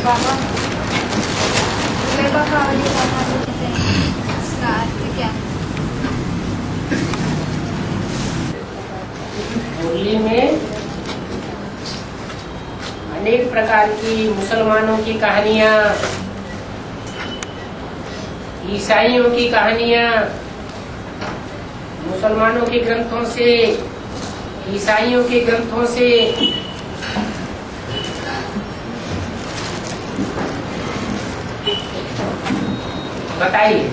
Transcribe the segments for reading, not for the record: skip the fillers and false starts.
बाबा इसका अर्थ क्या? मुरली में अनेक प्रकार की मुसलमानों की कहानियां, ईसाइयों की कहानियां, मुसलमानों के ग्रंथों से, ईसाइयों के ग्रंथों से बताइए।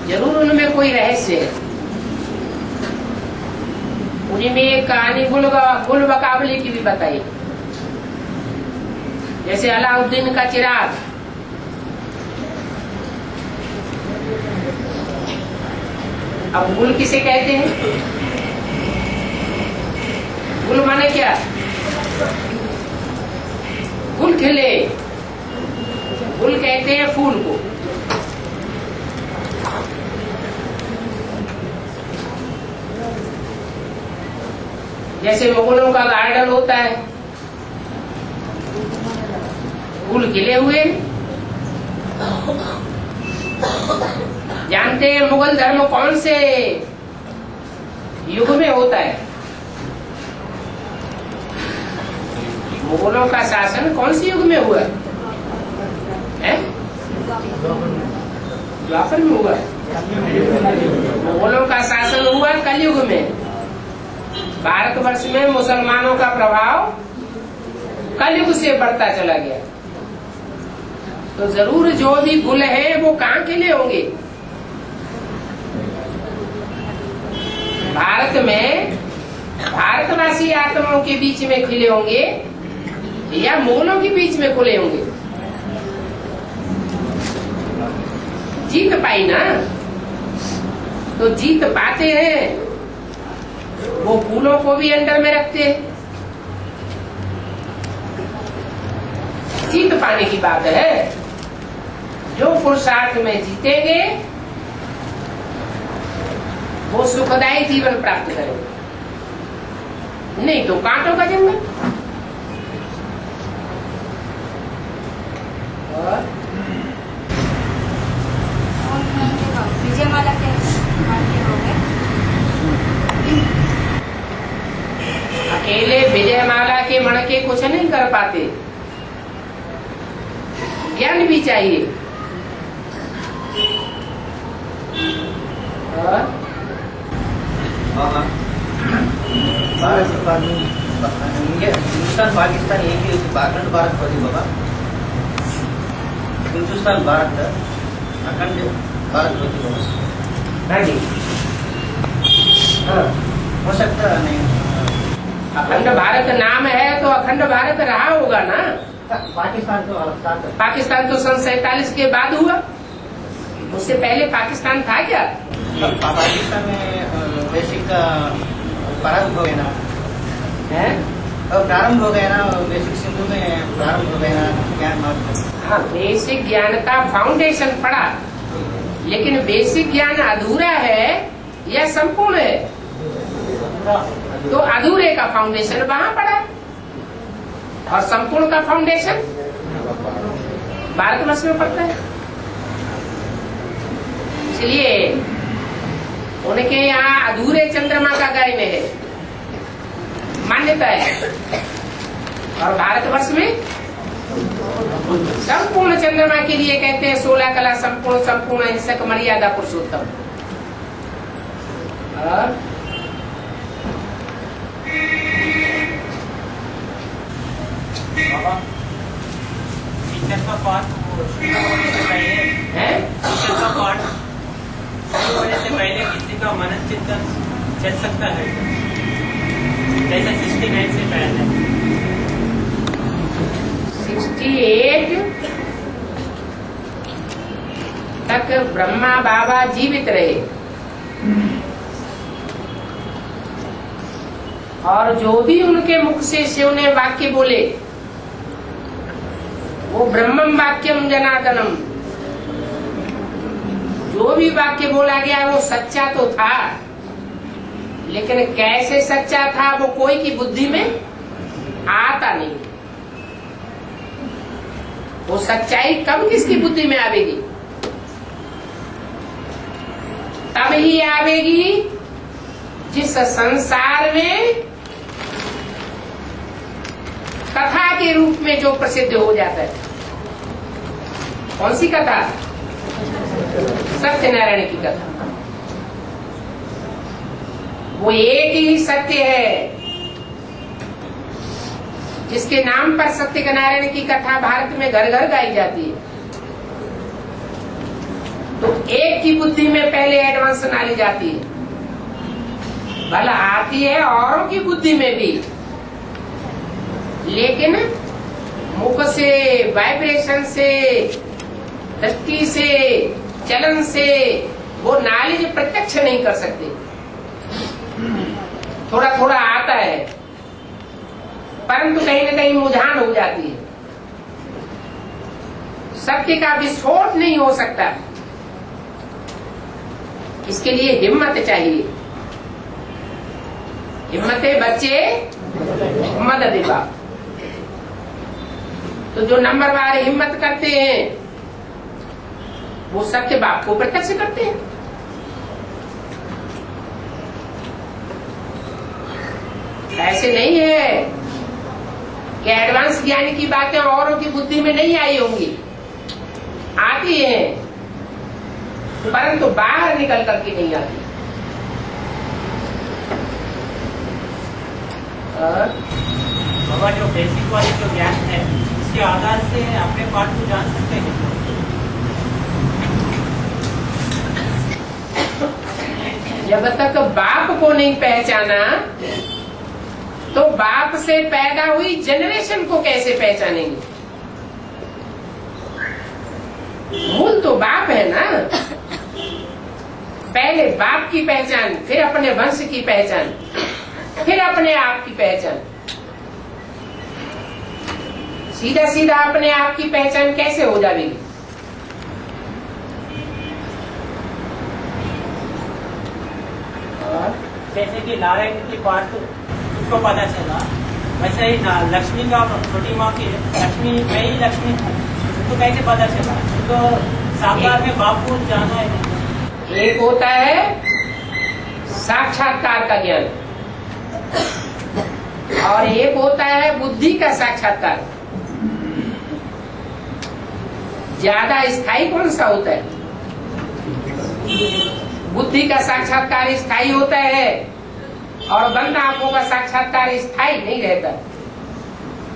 जरूर उनमें कोई रहस्य है। उनमें एक कहानी गुल बकाबली की भी बताई, जैसे अलाउद्दीन का चिराग। अब गुल किसे कहते हैं? गुल माने क्या? गुल खिले, गुल कहते हैं फूल को। जैसे मुगलों का गार्डन होता है, फूल खिले हुए। जानते हैं मुगल धर्म कौन से युग में होता है? मुगलों का शासन कौन सी युग में हुआ है? द्वापर में हुआ। मुगलों का शासन हुआ कलयुग में। भारतवर्ष में मुसलमानों का प्रभाव कलयुग से बढ़ता चला गया। तो जरूर जो भी गुल है वो कहाँ के लिए होंगे? भारत में भारतवासी आत्माओं के बीच में खिले होंगे या मुगलों के बीच में खुले होंगे? जीत पाई ना, तो जीत पाते हैं वो फूलों को भी अंडर में रखते हैं। जीत पाने की बात है। जो पुरुषार्थ में जीतेंगे वो सुखदायी जीवन प्राप्त करेंगे, नहीं तो कांटों का जंगल। विजयमाला के हो गए। अकेले विजयमाला के मणके कुछ नहीं कर पाते, ज्ञान भी चाहिए। भारत हिंदुस्तान पाकिस्तान एक ही अखंड भारत होती बाबा। हिंदुस्तान भारत अखंड भारत होती बाबा। हो सकता नहीं। अखंड भारत नाम है तो अखंड भारत रहा होगा ना। पाकिस्तान तो सन 47 के बाद हुआ, उससे पहले पाकिस्तान था क्या? पाकिस्तान में बेसिक प्रारंभ हो गया ना, है प्रारंभ हो गया ना, बेसिक सिंधु में प्रारंभ हो गया ना ज्ञान मार्ग। हाँ, बेसिक ज्ञान का फाउंडेशन पड़ा, लेकिन बेसिक ज्ञान अधूरा है या संपूर्ण है? तो अधूरे का फाउंडेशन वहां पड़ा और संपूर्ण का फाउंडेशन भारतवर्ष में पड़ता है। इसलिए उनके यहाँ अधूरे चंद्रमा का गाय में है मान्यता है, और भारतवर्ष में संपूर्ण चंद्रमा के लिए कहते हैं 16 कला संपूर्ण, संपूर्ण हिंसक मर्यादा पुरुषोत्तम। टीचर का पाठ शुरू होने से पहले टीचर का पाठ शुरू होने से पहले किसी का मनन चिंतन चल सकता है, जैसे 69 से पहले 68 तक ब्रह्मा बाबा जीवित रहे, और जो भी उनके मुख से शिव ने वाक्य बोले वो ब्रह्मम वाक्यम जनार्दनम। जो भी वाक्य बोला गया वो सच्चा तो था, लेकिन कैसे सच्चा था वो कोई की बुद्धि में आता नहीं। वो सच्चाई कब किसकी बुद्धि में आवेगी? तब ही आवेगी जिस संसार में कथा के रूप में जो प्रसिद्ध हो जाता है। कौन सी कथा? सत्यनारायण की कथा। वो एक ही सत्य है जिसके नाम पर सत्यनारायण की कथा भारत में घर घर गाई जाती है। तो एक की बुद्धि में पहले एडवांस डाली जाती है, भला आती है औरों की बुद्धि में भी, लेकिन मुख से, वाइब्रेशन से, दृष्टि से, चलन से वो नॉलेज प्रत्यक्ष नहीं कर सकते। थोड़ा थोड़ा आता है, परंतु कहीं न कहीं मुझान हो जाती है। सत्य का विस्फोट नहीं हो सकता। इसके लिए हिम्मत चाहिए। हिम्मते बच्चे मदद बाप। तो जो नंबरवार हिम्मत करते हैं वो सत्य बाप को प्रत्यक्ष करते हैं। ऐसे नहीं है कि एडवांस ज्ञान की बातें औरों की बुद्धि में नहीं आई होंगी, आती हैं, परंतु बाहर निकल करके नहीं आती। बाबा जो बेसिक वाली जो ज्ञान है उसके आधार से अपने पाठ को जान सकते हैं। जब तक बाप को नहीं पहचाना तो बाप से पैदा हुई जनरेशन को कैसे पहचानेंगे? मूल तो बाप है ना। पहले बाप की पहचान, फिर अपने वंश की पहचान, फिर अपने आप की पहचान। सीधा सीधा अपने आप की पहचान कैसे हो जाएगी? जैसे कि नारायण की पाठ उसको पता चला, वैसे ही लक्ष्मी का, छोटी माँ की लक्ष्मी, मैं ही लक्ष्मी हूँ, तो कैसे पता चला? तो साकार में बाप को जाना है। एक होता है साक्षात्कार का ज्ञान और एक होता है बुद्धि का साक्षात्कार। ज्यादा स्थायी कौन सा होता है? बुद्धि का साक्षात्कार स्थायी होता है और बंद आंखों का साक्षात्कार स्थायी नहीं रहता,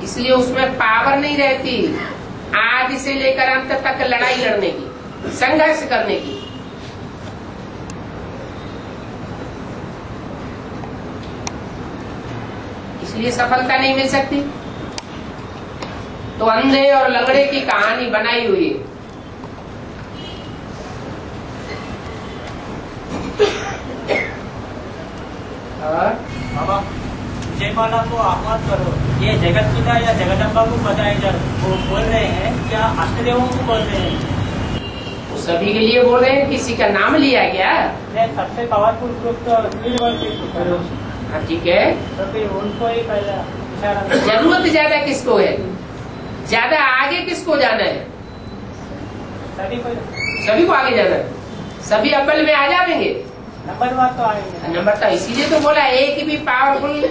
इसलिए उसमें पावर नहीं रहती आदि से लेकर अंत तक लड़ाई लड़ने की, संघर्ष करने की। इसलिए सफलता नहीं मिल सकती। तो अंधे और लंगड़े की कहानी बनाई हुई है। बाबा जयमाला को आह्वान करो, ये जगत पिता या जगदम्बा को बताए जा, वो बोल रहे हैं क्या अष्टदेवों को बोल रहे हैं? वो सभी के लिए बोल रहे हैं, किसी का नाम लिया गया? सबसे पावरफुल ग्रुप तो हाँ ठीक है, तो फिर उनको ही पहले इशारा। जरूरत ज्यादा किसको है? ज्यादा आगे किसको जाना है? सभी को आगे जाना है। सभी अव्वल में आ जाएंगे, नंबर तो आएंगे। नंबर तो इसीलिए तो बोला, एक भी पावरफुल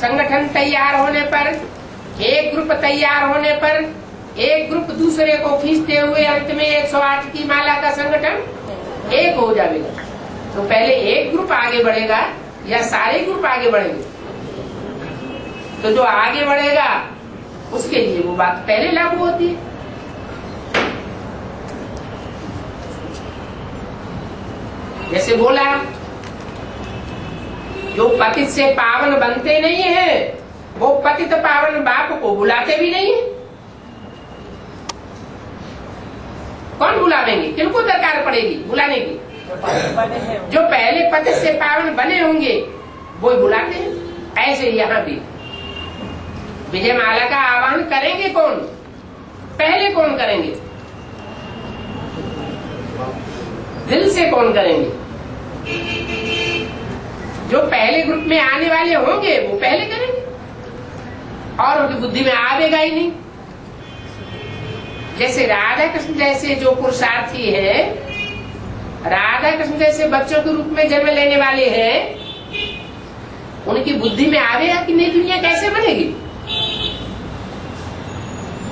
संगठन तैयार होने पर, एक ग्रुप तैयार होने पर, एक ग्रुप दूसरे को खींचते हुए अंत में 108 की माला का संगठन एक हो जाएगा। तो पहले एक ग्रुप आगे बढ़ेगा या सारे ग्रुप आगे बढ़ेंगे? तो जो आगे बढ़ेगा उसके लिए वो बात पहले लागू होती है। जैसे बोला, जो पतित से पावन बनते नहीं है वो पतित पावन बाप को बुलाते भी नहीं है। कौन बुलावेंगे? किनको दरकार पड़ेगी बुलाने की? जो पहले पतित से पावन बने होंगे वो बुलाते हैं। ऐसे यहाँ भी विजय माला का आह्वान करेंगे कौन? पहले कौन करेंगे? दिल से कौन करेंगे? जो पहले ग्रुप में आने वाले होंगे वो पहले करेंगे और उनकी बुद्धि में आवेगा ही नहीं। जैसे राधा कृष्ण जैसे जो पुरुषार्थी हैं, राधा कृष्ण जैसे बच्चों के रूप में जन्म लेने वाले हैं, उनकी बुद्धि में आवेगा कि नई दुनिया कैसे बनेगी?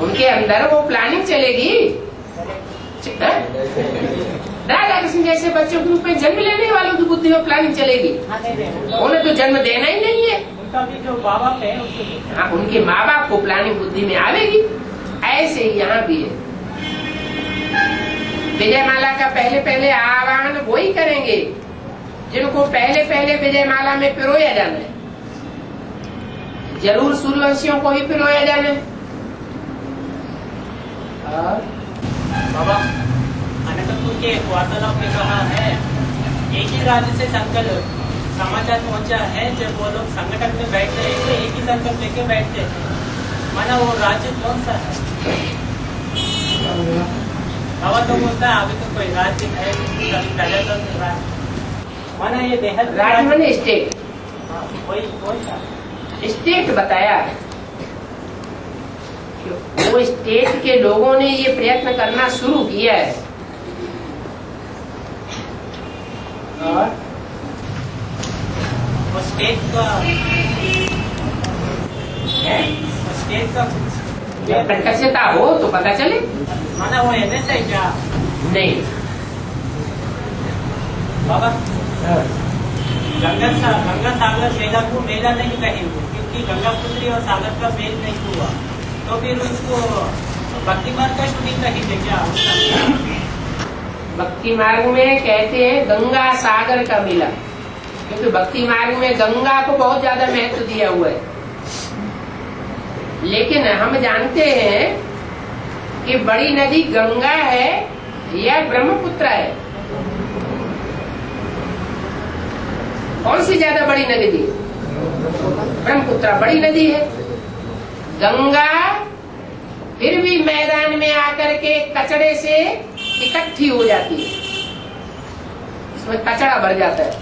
उनके अंदर वो प्लानिंग चलेगी। राधा कृष्ण जैसे बच्चों के रूप में जन्म लेने वालों की बुद्धि में प्लानिंग चलेगी। उन्हें तो जन्म देना ही नहीं है। उनका भी जो माँ बाप है हाँ, उनके माँ बाप को प्लानिंग बुद्धि में आवेगी। ऐसे ही यहाँ भी है। विजयमाला का पहले पहले आवाहन वही करेंगे जिनको पहले पहले विजयमाला में पिरोया जाना है। जरूर सूर्यवंशियों को ही पिरोया जाना है। बाबा अनंतपुर के वार्तालाप में कहा है, एक ही राज्य से संकल्प समाचार पहुंचा है। जब वो लोग संगठन में बैठते हैं तो एक ही संकल्प लेके बैठते हैं। माना वो राज्य कौन सा है? बाबा तो बोलता है अभी तो कोई राज्य है, पहले तो नहीं रहा। माना ये देहात राज्य मैंने स्टेट, वही कौन सा स्टेट बताया। वो स्टेट के लोगों ने ये प्रयत्न करना शुरू किया है। और वो स्टेट का जब प्रत्यक्षता हो तो पता चले। माना वो एनएस है क्या? नहीं बाबा गंगा सागर मेला को मेला नहीं कहेंगे, क्योंकि गंगा पुत्री और सागर का मेल नहीं हुआ, तो फिर उसको भक्ति मार्ग का शूटिंग कहेंगे क्या? भक्ति मार्ग में कहते हैं गंगा सागर का मेला, क्योंकि भक्ति मार्ग में गंगा को बहुत ज्यादा महत्व दिया हुआ है। लेकिन हम जानते हैं कि बड़ी नदी गंगा है या ब्रह्मपुत्र है? कौन सी ज्यादा बड़ी नदी थी? ब्रह्मपुत्र बड़ी नदी है। गंगा फिर भी मैदान में आकर के कचड़े से इकट्ठी हो जाती है, इसमें कचड़ा भर जाता है,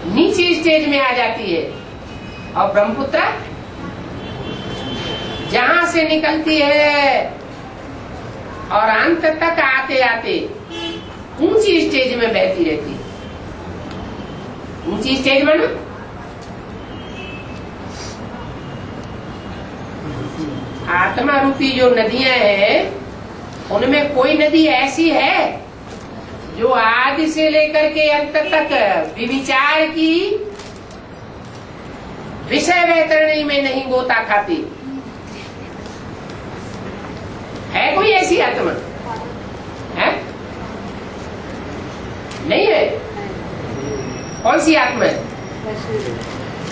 नीचे स्टेज में आ जाती है। और ब्रह्मपुत्र जहां से निकलती है और अंत तक आते आते ऊंची स्टेज में बहती रहती है। ऊंची स्टेज में ना आत्मा रूपी जो नदियां हैं, उनमें कोई नदी ऐसी है जो आदि से लेकर के अंत तक विचार की विषय वैतरणी में नहीं गोता खाती है? कोई ऐसी आत्मा है? नहीं है। कौन सी आत्मा है?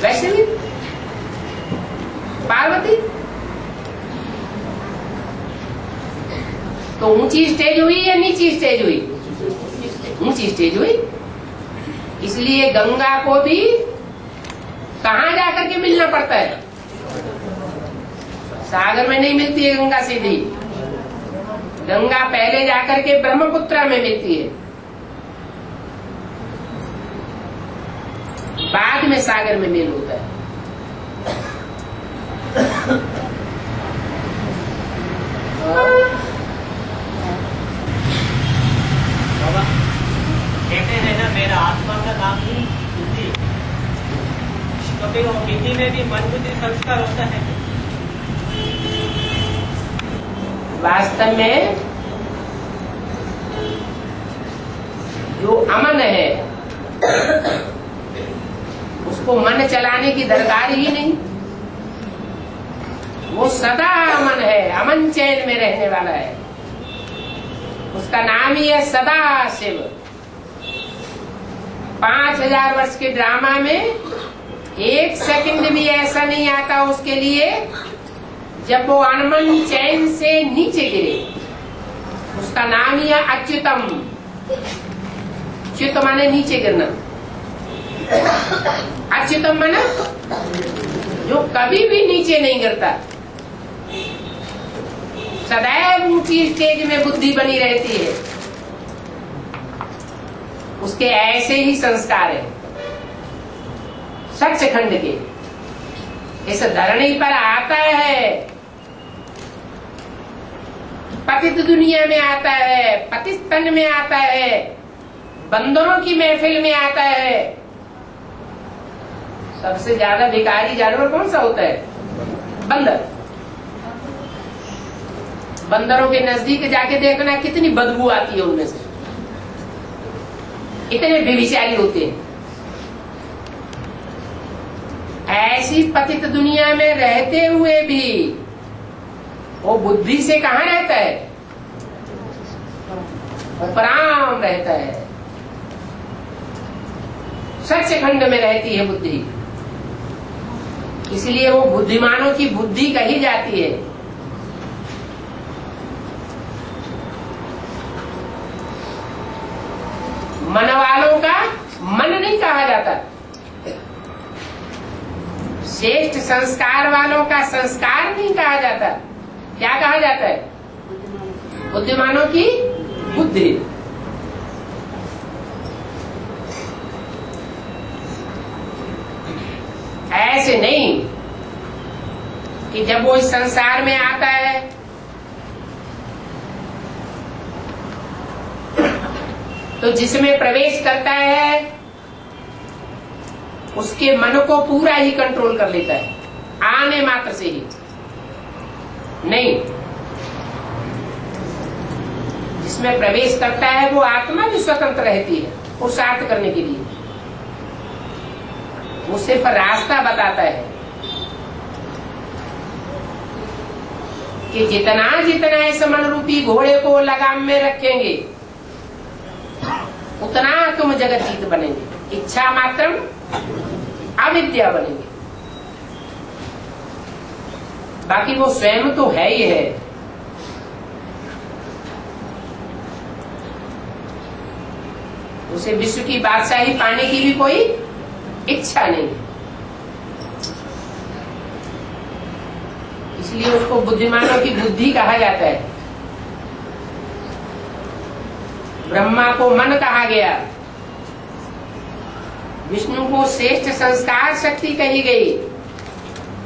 वैष्णवी, पार्वती। तो ऊंची स्टेज हुई या नीची स्टेज हुई? ऊंची स्टेज हुई। इसलिए गंगा को भी कहाँ जाकर के मिलना पड़ता है? सागर में नहीं मिलती है गंगा सीधी। गंगा पहले जाकर के ब्रह्मपुत्र में मिलती है, बाद में सागर में मेल होता है। बाबा कहते हैं ना, मेरा आत्मा का नाम ही बुद्धि, तो फिर वो बुद्धि में भी मन बुद्धि संस्कार होता है। वास्तव में जो अमन है उसको मन चलाने की दरकार ही नहीं। वो सदा अमन है, अमन चैन में रहने वाला है। उसका नाम ही है सदा शिव। 5000 वर्ष के ड्रामा में एक सेकंड भी ऐसा नहीं आता उसके लिए जब वो अनमन चैन से नीचे गिरे। उसका नाम ही है अच्युतम। च्युत माने नीचे गिरना, अच्युतम माने जो कभी भी नीचे नहीं गिरता, सदैव ऊंची स्टेज में बुद्धि बनी रहती है। उसके ऐसे ही संस्कार है सचखंड के। इस धरणी पर आता है पतित दुनिया में आता है, पतिस्तन में आता है, बंदरों की महफिल में आता है। सबसे ज्यादा भिखारी जानवर कौन सा होता है? बंदर। बंदरों के नजदीक जाके देखना कितनी बदबू आती है उनमें से, इतने बेविचारी होते हैं। ऐसी पतित दुनिया में रहते हुए भी वो बुद्धि से कहाँ रहता है? उपराम रहता है, सचखंड में रहती है बुद्धि। इसलिए वो बुद्धिमानों की बुद्धि कही जाती है। मन वालों का मन नहीं कहा जाता, श्रेष्ठ संस्कार वालों का संस्कार नहीं कहा जाता। क्या कहा जाता है? बुद्धिमानों की बुद्धि। ऐसे नहीं कि जब वो इस संसार में आता है तो जिसमें प्रवेश करता है उसके मन को पूरा ही कंट्रोल कर लेता है, आने मात्र से ही नहीं। जिसमें प्रवेश करता है वो आत्मा भी स्वतंत्र रहती है पुरुषार्थ करने के लिए। वो सिर्फ रास्ता बताता है कि जितना जितना इस मन रूपी घोड़े को लगाम में रखेंगे उतना तुम जगत जीत बनेंगे, इच्छा मात्रम अविद्या बनेंगे। बाकी वो स्वयं तो है ही है। उसे विश्व की बादशाही पाने की भी कोई इच्छा नहीं, इसलिए उसको बुद्धिमानों की बुद्धि कहा जाता है। ब्रह्मा को मन कहा गया, विष्णु को श्रेष्ठ संस्कार शक्ति कही गई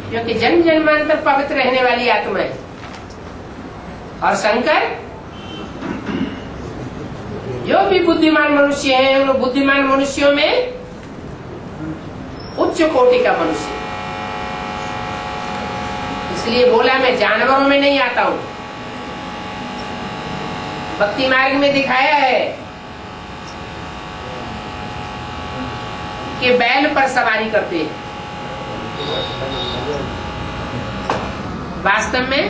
क्योंकि जन्म जन्मांतर पवित्र रहने वाली आत्मा है। और शंकर जो भी बुद्धिमान मनुष्य हैं उन बुद्धिमान मनुष्यों में उच्च कोटि का मनुष्य। इसलिए बोला मैं जानवरों में नहीं आता हूं। भक्ति मार्ग में दिखाया है कि बैल पर सवारी करते हैं। वास्तव में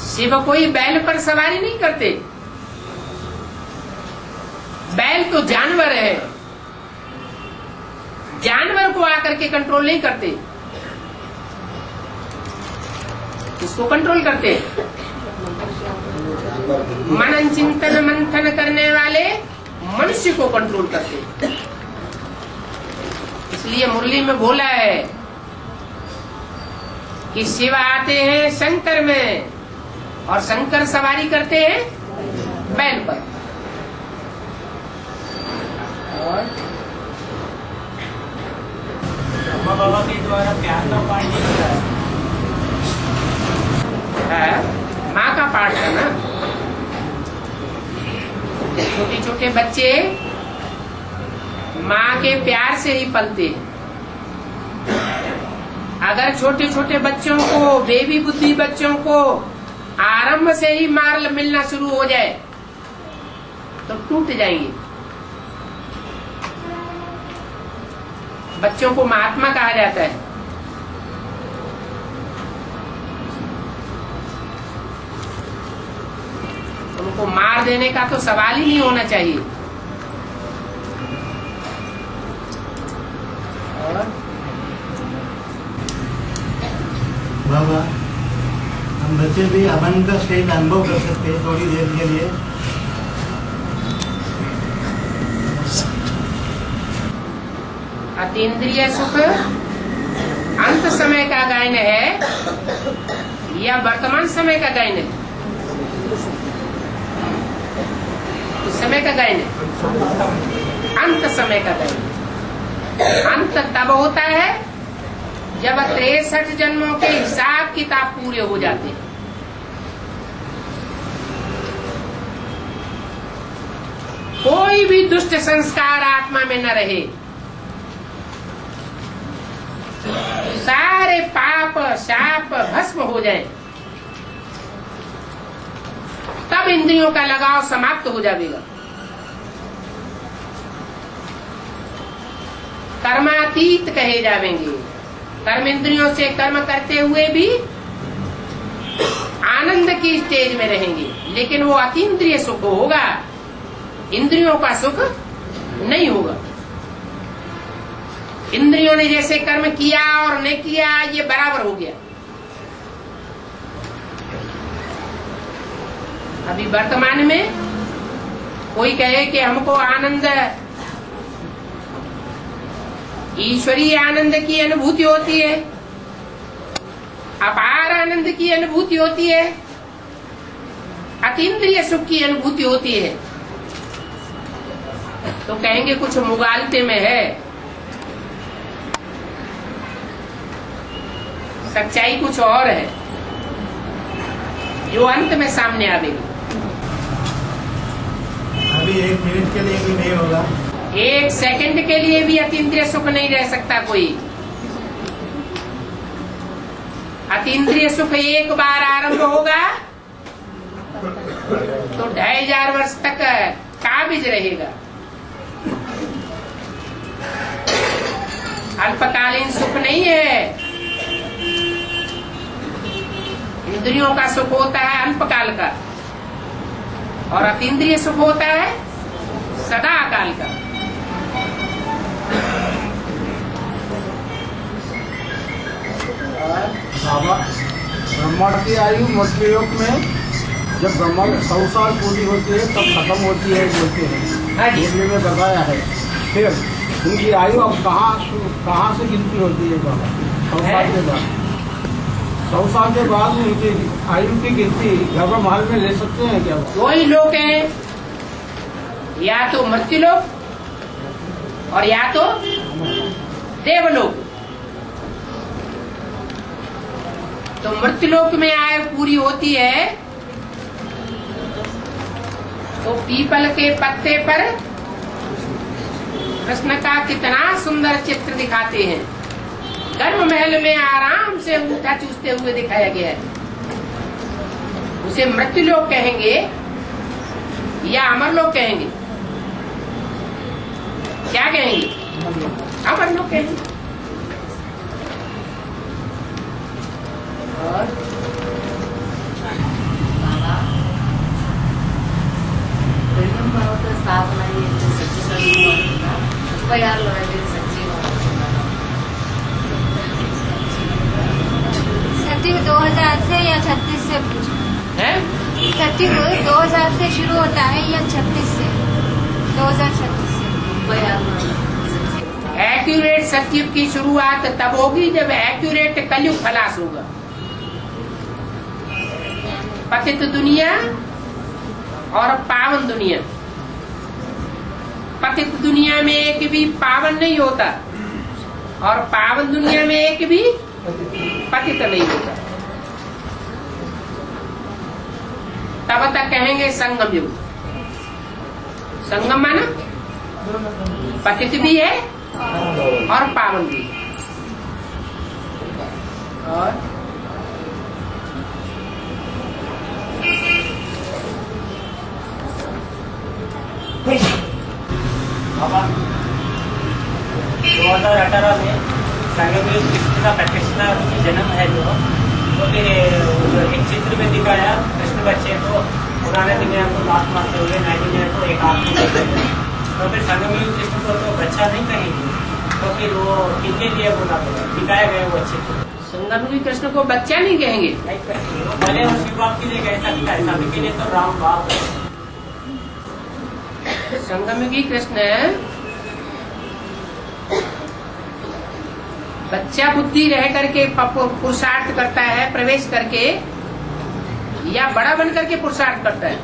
शिव कोई बैल पर सवारी नहीं करते। बैल तो जानवर है, जानवर को आकर के कंट्रोल नहीं करते, इसको कंट्रोल करते। मनन चिंतन मंथन करने वाले मनुष्य को कंट्रोल करते। इसलिए मुरली में बोला है कि शिव आते हैं शंकर में और शंकर सवारी करते हैं बैल पर। और ब्रह्मा बाबा के द्वारा प्यार का पाठ नहीं किया है, माँ का पाठ है ना। छोटे छोटे बच्चे माँ के प्यार से ही पलते हैं। अगर छोटे छोटे बच्चों को, बेबी बुद्धि बच्चों को आरंभ से ही मार मिलना शुरू हो जाए तो टूट जाएंगे। बच्चों को महात्मा कहा जाता है। उनको मार देने का तो सवाल ही नहीं होना चाहिए। और बाबा हम बच्चे भी हवन का स्टेज अनुभव कर सकते हैं थोड़ी देर के लिए। अतीन्द्रिय सुख अंत समय का गायन है या वर्तमान समय का गायन है? उस समय का गायन है, अंत समय का गायन। अंत तब होता है जब 63 जन्मों के हिसाब किताब पूरे हो जाते हैं। कोई भी दुष्ट संस्कार आत्मा में न रहे, सारे पाप शाप भस्म हो जाए, तब इंद्रियों का लगाव समाप्त हो जाएगा। कर्मातीत कहे जावेंगे। कर्म इंद्रियों से कर्म करते हुए भी आनंद की स्टेज में रहेंगे, लेकिन वो अतीन्द्रिय सुख होगा, इंद्रियों का सुख नहीं होगा। इंद्रियों ने जैसे कर्म किया और नहीं किया ये बराबर हो गया। अभी वर्तमान में कोई कहे कि हमको आनंद, ईश्वरीय आनंद की अनुभूति होती है, अपार आनंद की अनुभूति होती है, अतीन्द्रिय सुख की अनुभूति होती है, तो कहेंगे कुछ मुगालते में है। सच्चाई कुछ और है जो अंत में सामने आवेगी। अभी 1 मिनट के लिए भी नहीं होगा, 1 सेकंड के लिए भी अतीन्द्रिय सुख नहीं रह सकता कोई। अतीन्द्रिय सुख एक बार आरंभ होगा तो 2500 वर्ष तक काबिज रहेगा। अल्पकालीन सुख नहीं है। इंद्रियों का सुख होता है अल्पकाल का, और अतीन्द्रिय सुख होता है सदा काल का। ब्रह्मांड की आयु मृत्यु योग में जब ब्रह्मांड 100 साल पूरी होती है तब खत्म होती है बोलते हैं, बोलने में बताया है। फिर उनकी आयु अब कहाँ से गिनती होती है बाबा? 100 साल के बाद, 100 साल के बाद उनकी आयु की गिनती घर महल में ले सकते हैं क्या? कोई लोग हैं या तो मृत्युलोक और या तो देवलोक। तो मृत्युलोक में आयु पूरी होती है तो पीपल के पत्ते पर कृष्ण का कितना सुंदर चित्र दिखाते हैं। गर्भ महल में आराम से अंगूठा चूसते हुए दिखाया गया है। उसे मृत्युलोक कहेंगे या अमरलोक कहेंगे? क्या कहेंगे? अमरलोक कहेंगे। और सचिव 2000 से या 36 से पूछो है? सचिव 2000 से शुरू होता है या 36 से? 2036 से। एक्यूरेट सचिव की शुरुआत तब होगी जब एक्यूरेट कलयुग खलास होगा। पतित दुनिया और पावन दुनिया। पतित दुनिया में एक भी पावन नहीं होता और पावन दुनिया में एक भी पतित नहीं होता। तब तक कहेंगे संगम युग। संगम माना पतित भी है और पावन भी। और बाबा 2018 में संगम युग कृष्ण का प्रतिष्ठा जन्म है जो, तो फिर एक चित्र में दिखाया कृष्ण बच्चे को पुराने दुनिया को लात मारते हुए नई दुनिया को एक आदमी देते हैं। तो फिर संगम युग कृष्ण को तो बच्चा नहीं कहेंगे, तो फिर वो किसके लिए बोला दिखाया गया वो चित्र? संगम युगी कृष्ण को बच्चा नहीं कहेंगे। नहीं कहेंगे, भले उसके बाप के लिए कैसा दिखाए, सभी के लिए तो राम बाप है। संगम युगी कृष्ण बच्चा बुद्धि रह करके पुरुषार्थ करता है प्रवेश करके, या बड़ा बन करके पुरुषार्थ करता है।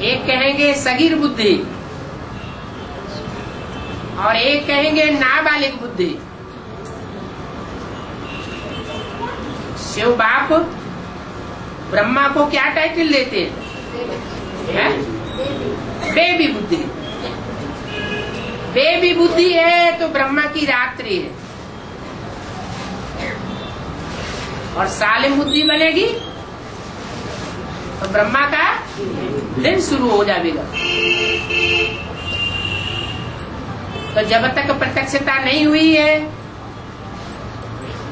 एक कहेंगे सगीर बुद्धि और एक कहेंगे नाबालिग बुद्धि। शिव बाप ब्रह्मा को क्या टाइटल देते हैं? बेबी बुद्धि। बेबी बुद्धि है तो ब्रह्मा की रात्रि है, और सालिम बुद्धि बनेगी तो ब्रह्मा का दिन शुरू हो जाएगा। तो जब तक प्रत्यक्षता नहीं हुई है,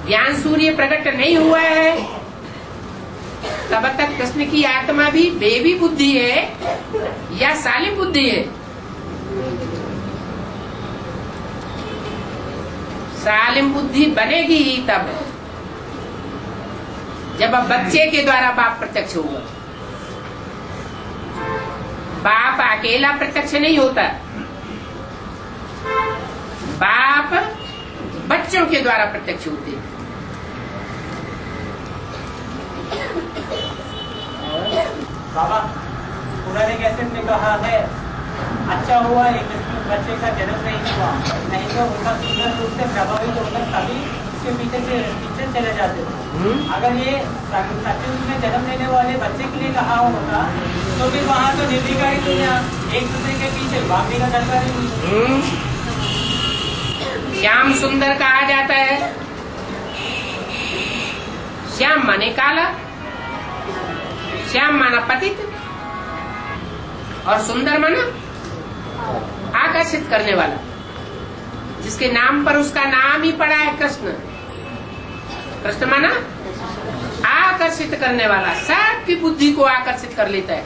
ज्ञान सूर्य प्रकट नहीं हुआ है, तब तक कृष्ण की आत्मा भी बेबी बुद्धि है या सालिम बुद्धि है। सालिम बुद्धि बनेगी ही तब जब बच्चे के द्वारा बाप प्रत्यक्ष होगा। बाप अकेला प्रत्यक्ष नहीं होता, बाप बच्चों के द्वारा प्रत्यक्ष होते हैं। बाबा पुराने कैसेट में कहा है, अच्छा हुआ एक बच्चे का जन्म नहीं हुआ, नहीं तो उनका सुंदर रूप से प्रभावित होकर सभी उसके पीछे चले जाते थे। अगर ये सचमुच में जन्म लेने वाले बच्चे के लिए कहा होता तो फिर वहाँ तो निर्विकारी दुनिया एक दूसरे के पीछे भागने का दरकार ही नहीं। श्याम सुंदर कहा जाता है। श्याम माने काला, श्याम माना पतित, और सुंदर माना आकर्षित करने वाला, जिसके नाम पर उसका नाम ही पड़ा है कृष्ण। कृष्ण माना आकर्षित करने वाला, सबकी बुद्धि को आकर्षित कर लेता है,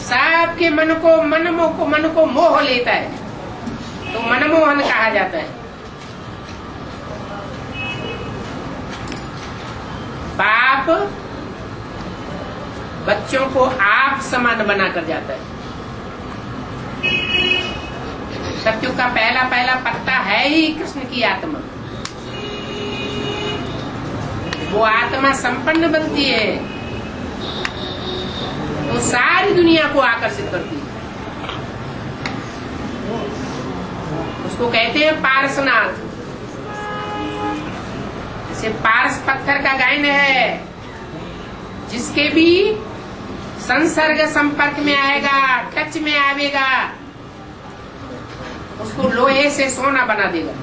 सबके मन को मोह लेता है, तो मनमोहन कहा जाता है। बाप बच्चों को आप समान बना कर जाता है। सत्युग का पहला पत्ता है ही कृष्ण की आत्मा। वो आत्मा संपन्न बनती है तो सारी दुनिया को आकर्षित करती है। उसको कहते हैं पारसनाथ। जैसे पारस पत्थर का गायन है, जिसके भी संसर्ग संपर्क में आएगा, टच में आवेगा, उसको लोहे से सोना बना देगा।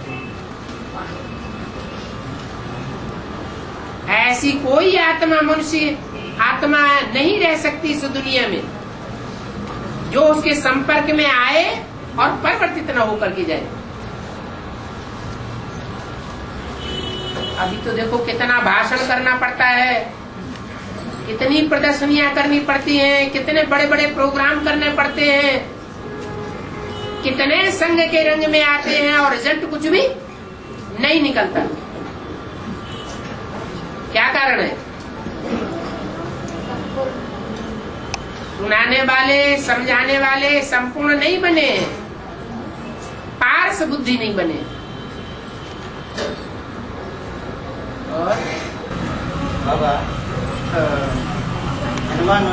ऐसी कोई आत्मा, मनुष्य आत्मा नहीं रह सकती इस दुनिया में जो उसके संपर्क में आए और परिवर्तित न होकर के जाए। अभी तो देखो कितना भाषण करना पड़ता है, कितनी प्रदर्शनियां करनी पड़ती हैं, कितने बड़े बड़े प्रोग्राम करने पड़ते हैं, कितने संघ के रंग में आते हैं और रिजल्ट कुछ भी नहीं निकलता। क्या कारण है? सुनाने वाले, समझाने वाले संपूर्ण नहीं बने, पारस बुद्धि नहीं बने। और बाबा हनुमान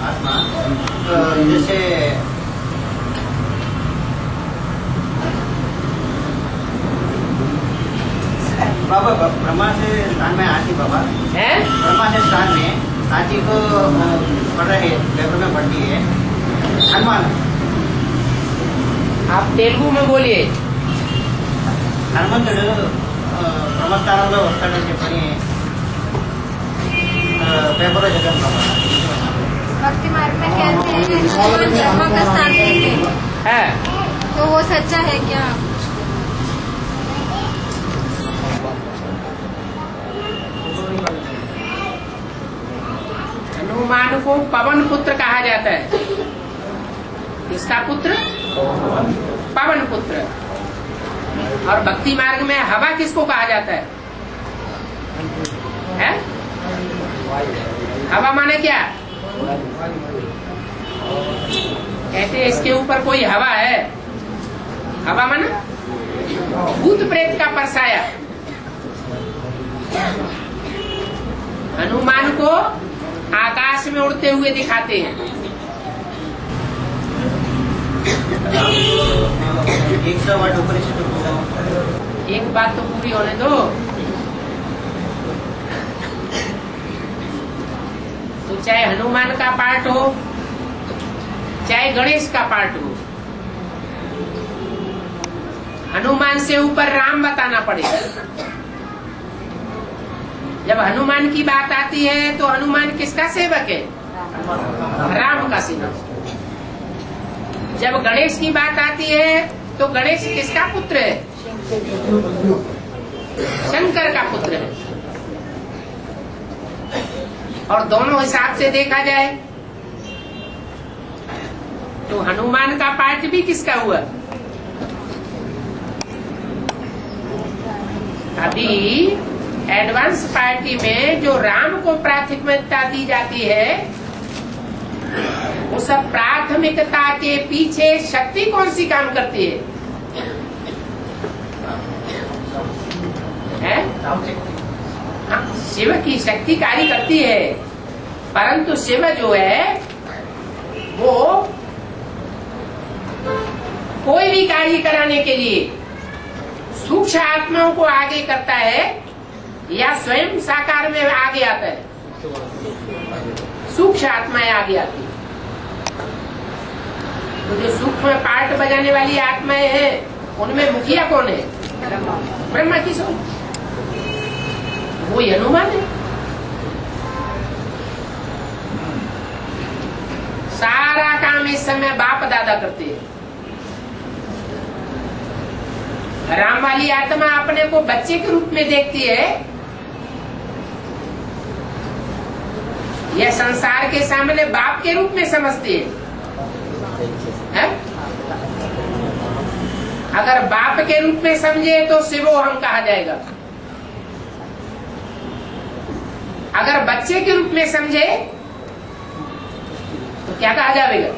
आत्मा जैसे बाबा ब्रह्मा से स्थान में आती, बाबा है ब्रह्मा से स्थान में आती को पढ़ रहे पेपर में पढ़ती है हनुमान। आप तेलुगु में बोलिए। హనుమంతుడు బ్రహ్మస్థానంలో వస్తాడని చెప్పని పేపర్లో చదివాను బాబా। भक्ति मार्ग में कहते हैं कि भगवान ब्रह्मा का स्थान लेते हैं, तो वो सच्चा है क्या? हनुमान को पवन पुत्र कहा जाता है। किसका पुत्र? पवन पुत्र। और भक्ति मार्ग में हवा किसको कहा जाता है? हवा माने क्या? कहते हैं इसके ऊपर कोई हवा है। हवा माना भूत प्रेत का परसाया। हनुमान को आकाश में उड़ते हुए दिखाते हैं। एक बात तो पूरी होने दो। तो तो चाहे हनुमान का पाठ हो, चाहे गणेश का पाठ हो, हनुमान से ऊपर राम बताना पड़ेगा। जब हनुमान की बात आती है तो हनुमान किसका सेवक है? राम का सेवक। जब गणेश की बात आती है तो गणेश किसका पुत्र है? शंकर का पुत्र है। और दोनों हिसाब से देखा जाए तो हनुमान का पाठ भी किसका हुआ? अभी एडवांस पार्टी में जो राम को प्राथमिकता दी जाती है, उस प्राथमिकता के पीछे शक्ति कौन सी काम करती है? हाँ, शिव की शक्ति कार्य करती है, परंतु शिव जो है वो कोई भी कार्य कराने के लिए सूक्ष्म आत्माओं को आगे करता है या स्वयं साकार में आगे आता है? सूक्ष्म आत्माएं आगे आती है। तो जो सूक्ष्म पार्ट बजाने वाली आत्माएं हैं, उनमें मुखिया कौन है? ब्रह्मा की सोल, वो हनुमान है। सारा काम इस समय बाप दादा करते हैं। राम वाली आत्मा अपने को बच्चे के रूप में देखती है या संसार के सामने बाप के रूप में समझती है? अगर बाप के रूप में समझे तो शिवोहम कहा जाएगा। अगर बच्चे के रूप में समझे तो क्या कहा जाएगा?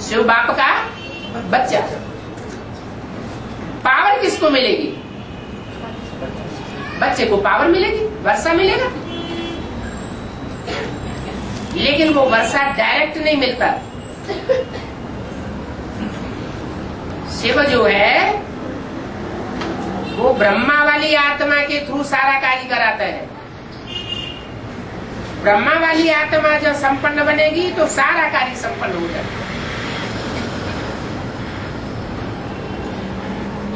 शिव बाप का बच्चा। पावर किसको मिलेगी? बच्चे को पावर मिलेगी, वर्षा मिलेगा, लेकिन वो वर्षा डायरेक्ट नहीं मिलता। शिव जो है वो ब्रह्मा वाली आत्मा के थ्रू सारा कार्य कराता है। ब्रह्मा वाली आत्मा जब संपन्न बनेगी तो सारा कार्य संपन्न हो जाएगा।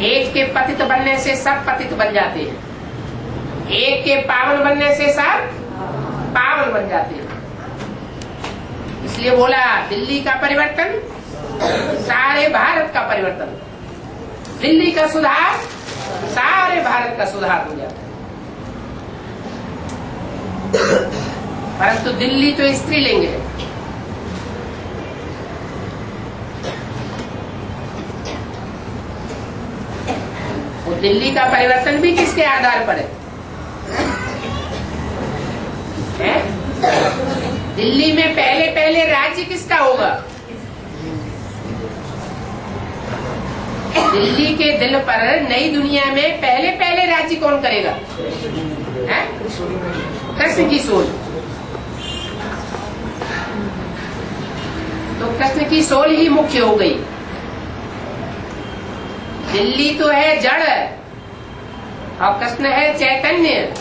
एक के पतित बनने से सब पतित बन जाते हैं, एक के पावन बनने से सब पावन बन जाते हैं। इसलिए बोला दिल्ली का परिवर्तन सारे भारत का परिवर्तन, दिल्ली का सुधार सारे भारत का सुधार हो जाता है। परंतु दिल्ली तो स्त्रीलिंग है। वो दिल्ली का परिवर्तन भी किसके आधार पर है? दिल्ली में पहले पहले राज्य किसका होगा? दिल्ली के दिल पर नई दुनिया में पहले पहले राज्य कौन करेगा? कृष्ण की सोल। तो कृष्ण की सोल ही मुख्य हो गई। दिल्ली तो है जड़ और कृष्ण है चैतन्य।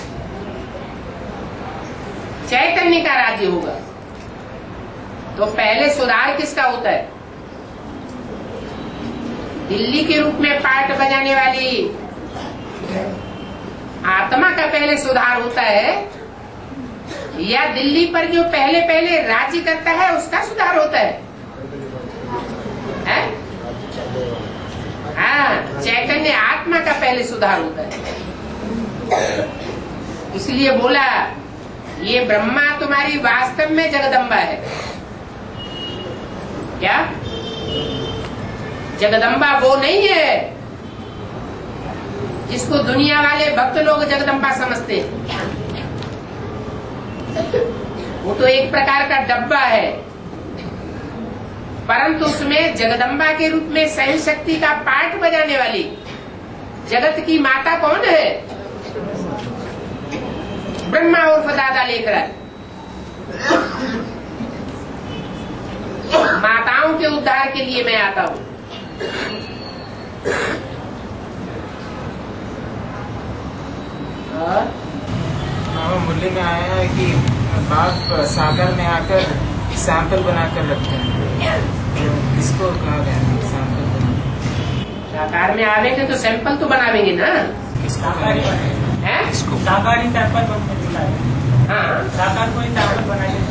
चैतन्य का राज्य होगा। तो पहले सुधार किसका होता है? दिल्ली के रूप में पार्ट बजाने वाली आत्मा का पहले सुधार होता है, या दिल्ली पर जो पहले पहले राज्य करता है उसका सुधार होता है? हाँ, चैतन्य आत्मा का पहले सुधार होता है। इसलिए बोला ये ब्रह्मा तुम्हारी वास्तव में जगदम्बा है। क्या जगदम्बा वो नहीं है जिसको दुनिया वाले भक्त लोग जगदम्बा समझते हैं? वो तो एक प्रकार का डब्बा है, परंतु उसमें जगदम्बा के रूप में सहन शक्ति का पाठ बजाने वाली जगत की माता कौन है? ब्रह्मा उर्फ दादा लेकर माताओं के उद्धार के लिए मैं आता हूँ। मुरली में आया है कि बाप सागर में आकर सैंपल बनाकर रखते हैं, तो इसको कहा गया है सैंपल बना। साकार में आवेंगे तो सैंपल तो बनावेंगे ना। साकारी हैं? साकारी सैंपल बनते हैं। हाँ, साकार को ही सैंपल बनाएंगे।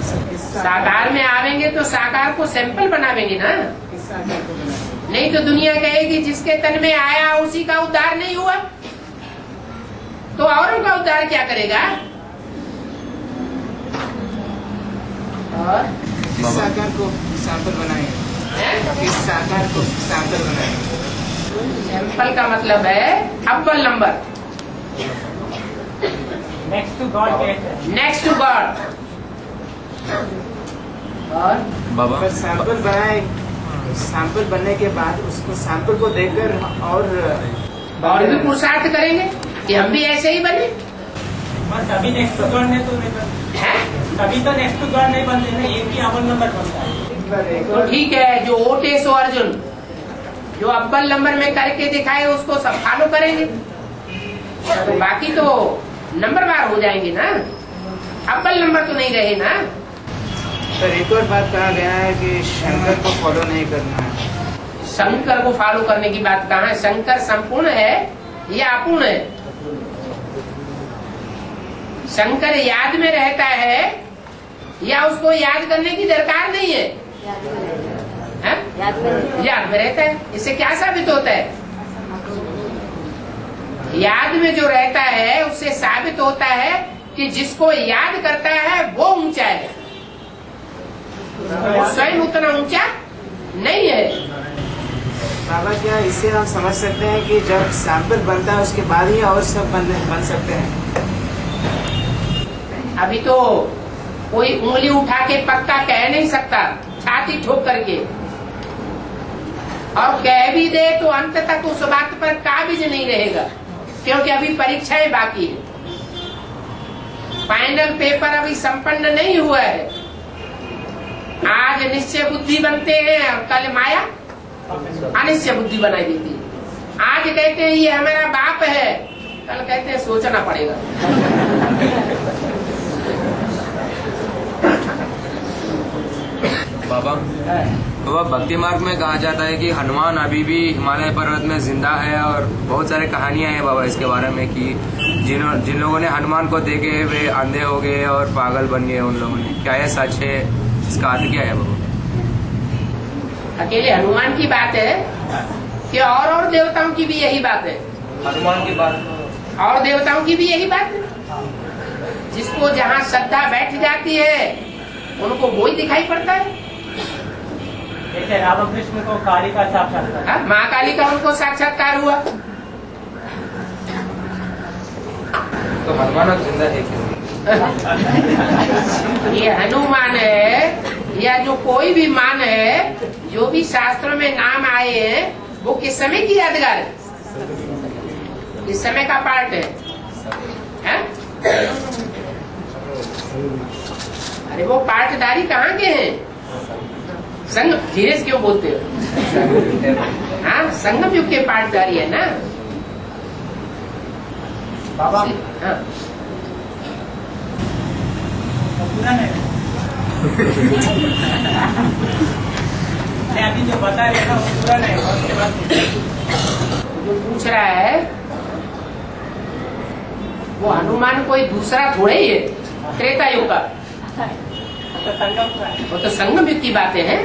साकार में आवेंगे तो साकार को सैंपल बनावेंगे ना। इस सागर को बनाएंगे। नहीं तो दुनिया कहेगी जिसके तन में आया उसी का उद्धार नहीं हुआ, तो औरों का उद्धार क्या करेगा। और इस सागर को सैंपल बनाएंगे, इस सागर को सैंपल बनाएंगे। सैंपल का मतलब है अव्वल नंबर, नेक्स्ट टू गॉड कहते हैं। Next to God. और बाबा अगर सैंपल बनाए, सैंपल बनने के बाद उसको सैंपल को देखकर और भी पुरुषार्थ करेंगे कि हम भी ऐसे ही बने। बस अभी नेक्स्ट टू गॉड नहीं तो नहीं बनते हैं? अभी तो नेक्स्ट टू गॉड नहीं बनते ना, एक ही अव्वल नंबर बनता है। तो ठीक है, जो ओटे सो अर्जुन जो अव्वल नंबर में करके दिखाए उसको सब फॉलो करेंगे, तो बाकी तो नंबरवार हो जाएंगे ना, अव्वल नंबर तो नहीं रहे ना। सर एक और बात कहा गया है कि शंकर को फॉलो नहीं करना है। शंकर को फॉलो करने की बात कहाँ है? शंकर संपूर्ण है या अपूर्ण है? शंकर याद में रहता है या उसको याद करने की दरकार नहीं है? हैं? याद में रहता है। इससे क्या साबित होता है? याद में जो रहता है उससे साबित होता है कि जिसको याद करता है वो ऊंचा है, स्वयं उतना ऊंचा नहीं है। बाबा क्या इससे हम समझ सकते हैं कि जब सैंपल बनता है उसके बाद ही और सब बन सकते हैं? अभी तो कोई उंगली उठा के पक्का कह नहीं सकता छाती ठोक करके, और कह भी दे तो अंत तक उस बात पर काबिज नहीं रहेगा, क्योंकि अभी परीक्षाएं बाकी है, फाइनल पेपर अभी संपन्न नहीं हुआ है। आज निश्चय बुद्धि बनते हैं और कल माया अनिश्चय बुद्धि बनाई देती है। आज कहते हैं ये हमारा बाप है, कल कहते हैं सोचना पड़ेगा। बाबा भक्ति मार्ग में कहा जाता है कि हनुमान अभी भी हिमालय पर्वत में जिंदा है, और बहुत सारे कहानियां हैं बाबा इसके बारे में कि जिन लोगों ने हनुमान को देखे वे अंधे हो गए और पागल बन गए उन लोगों ने। क्या यह सच है? इसका अर्थ क्या है बाबा? अकेले हनुमान की बात है कि और देवताओं की भी यही बात है? हनुमान की बात और देवताओं की भी यही बात है। जिसको जहाँ श्रद्धा बैठ जाती है उनको वो ही दिखाई पड़ता है। जैसे रामकृष्ण को काली का साक्षात्कार, माँ काली का उनको साक्षात्कार हुआ। तो हनुमान अब जिंदा है क्यों? ये हनुमान है या जो कोई भी मान है, जो भी शास्त्रों में नाम आए हैं वो किस समय की यादगार है? इस समय का पार्ट है? अरे वो पार्टदारी कहाँ के हैं? संग धीरे से क्यों बोलते हो? हाँ, संगम युग के पार्टदारी है ना बाबा। हाँ। पूरा नहीं अभी जो बता रहे ना वो पूरा नहीं, उसके बाद जो पूछ रहा है वो हनुमान कोई दूसरा थोड़े ही है, त्रेता युग का। तो संगम पूरा है। वो तो संगम युग की बातें हैं।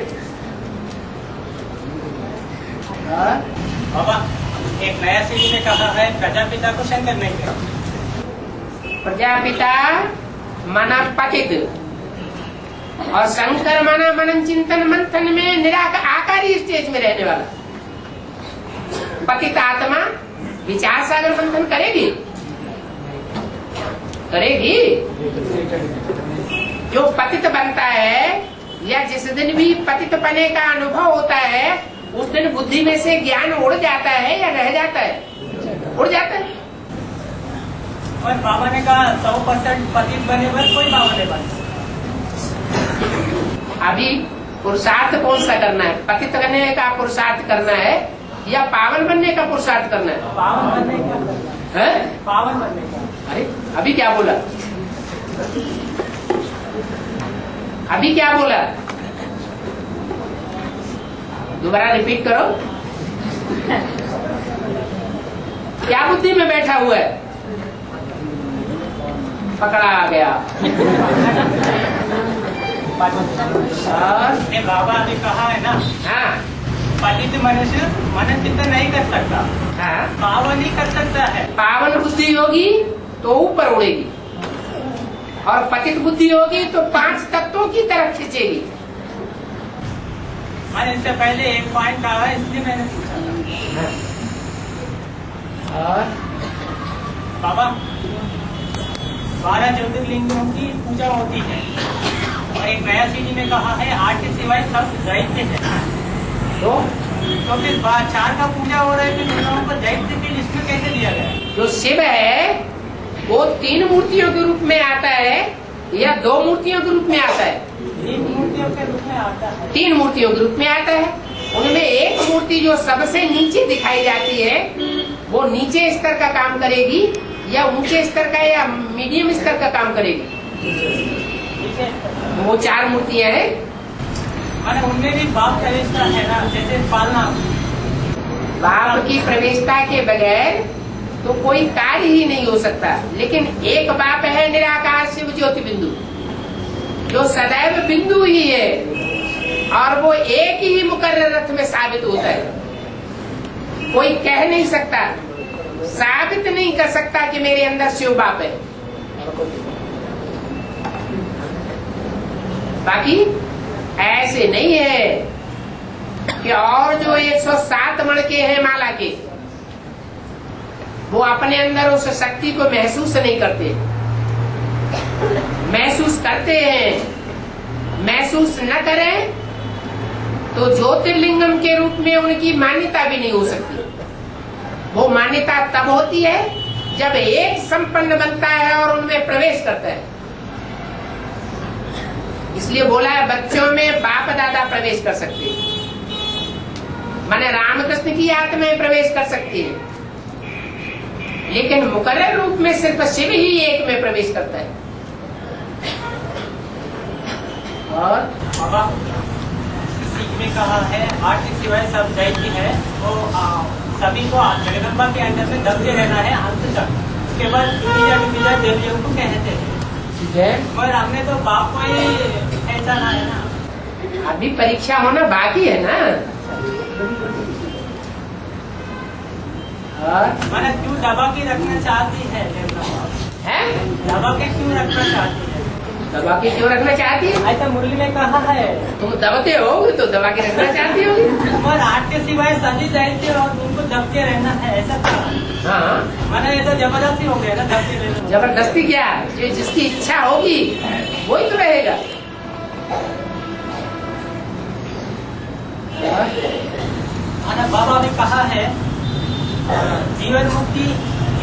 बाबा एक नया सीढ़ी ने कहा है प्रजापिता को शंकर नहीं किया। प्रजापिता मना पतित और शंकर मना मनन चिंतन मंथन में निराकार आकारी स्टेज में रहने वाला। पतित आत्मा विचार सागर मंथन करेगी? करेगी? जो पतित बनता है या जिस दिन भी पतित पने का अनुभव होता है उस दिन बुद्धि में से ज्ञान उड़ जाता है या रह जाता है? उड़ जाता है। और बाबा ने कहा 100% पतित बने पर कोई बाबा नहीं बन। अभी पुरुषार्थ कौन सा करना है? पतित करने का पुरुषार्थ करना है या पावन बनने का पुरुषार्थ करना है? पावन बनने का है? पावन बनने का। अरे अभी क्या बोला? अभी क्या बोला, दोबारा रिपीट करो। क्या बुद्धि में बैठा हुआ है? पकड़ा आ गया। और ये बाबा ने कहा है ना, हाँ पतित मनुष्य मन चिंतन नहीं कर सकता, हाँ, पावन ही कर सकता है। पावन बुद्धि होगी तो ऊपर उड़ेगी, और पतित बुद्धि होगी तो 5 तत्वों की तरफ खींचेगी। मैंने इससे पहले एक पॉइंट कहा है, इसलिए मैंने पूछा था। और बाबा 12 ज्योतिर्लिंगों की पूजा होती है, और एक नया सीढ़ी में कहा है 8 के सिवाय सब दैत्य है। तो फिर 4 का पूजा हो रहा है, फिर उन लोगों को दैत्य की लिस्ट में कैसे दिया गया? जो शिव है वो 3 मूर्तियों के रूप में आता है या 2 मूर्तियों के रूप में आता है? 3 मूर्तियों के रूप में आता है। 3 मूर्तियों के रूप में आता है। उनमें एक मूर्ति जो सबसे नीचे दिखाई जाती है वो नीचे स्तर का काम करेगी, या ऊंचे स्तर का या मीडियम स्तर का काम करेगी। वो 4 मूर्तियां हैं। मैंने उनमें भी बाप प्रवेशता है ना, जैसे पालना। बाप की प्रवेशता के बगैर तो कोई कार्य ही नहीं हो सकता। लेकिन एक बाप है निराकार शिव ज्योति बिंदु, जो सदैव बिंदु ही है, और वो एक ही मुकर्रर रथ में साबित होता है। कोई कह नहीं सकता, साबित नहीं कर सकता कि मेरे अंदर शिव बाप है। बाकी ऐसे नहीं है कि और जो 107 मणके हैं माला के, वो अपने अंदर उस शक्ति को महसूस नहीं करते। महसूस करते हैं। महसूस न करें तो ज्योतिर्लिंगम के रूप में उनकी मान्यता भी नहीं हो सकती। वो मान्यता तब होती है जब एक संपन्न बनता है और उनमें प्रवेश करता है। इसलिए बोला है बच्चों में बाप दादा प्रवेश कर सकते हैं, माने रामकृष्ण की आत्माएं प्रवेश कर सकती है, लेकिन मुकर्रर रूप में सिर्फ शिव ही एक में प्रवेश करता है। और बाबा सीख में कहा है 8 के सिवाय सब दैत्य है, वो सभी को जगदम्बा के अंदर में दबे रहना है अंत तक। उसके बाद विजय देवियों को कहते हैं। ठीक है, पर हमने तो बाप को ही पहचाना है ना। अभी परीक्षा होना बाकी है ना। और मैंने क्यों दबा के रखना चाहती है जगदम्बा? है दबा के क्यों रखना चाहती है? दबा के क्यों रखना चाहती है? ऐसा मुरली में कहा है। तुम दबते हो तो दबा के रखना चाहती होगी। और 8 के सिवाय सभी दैत्य और उनको दबके रहना है, ऐसा कहा। हाँ, मैंने ये तो जबरदस्ती हो गया ना, दबके रहना। जबरदस्ती क्या, जो जिसकी इच्छा होगी वही तो रहेगा। मैंने बाबा ने कहा है जीवन मुक्ति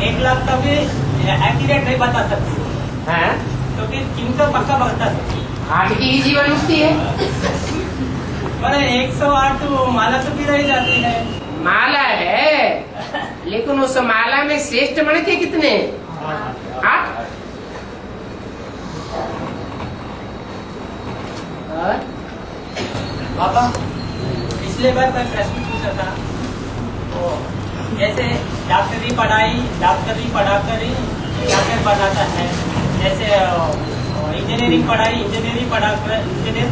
1 लाख का भी एक्यूरेट नहीं बता सकती। हाँ, तो फिर किनको पक्का बता सकती? 8 की ही जीवन मुक्ति है। मैंने 108 तो माला तो भी रह जाती है। माला है, लेकिन उस माला में श्रेष्ठ मणके कितने? 8। बाबा पिछले बार मैं प्रश्न पूछा था, तो जैसे डॉक्टरी पढ़ाकर ही डॉक्टर बनाता है, जैसे इंजीनियरिंग पढ़ाकर इंजीनियर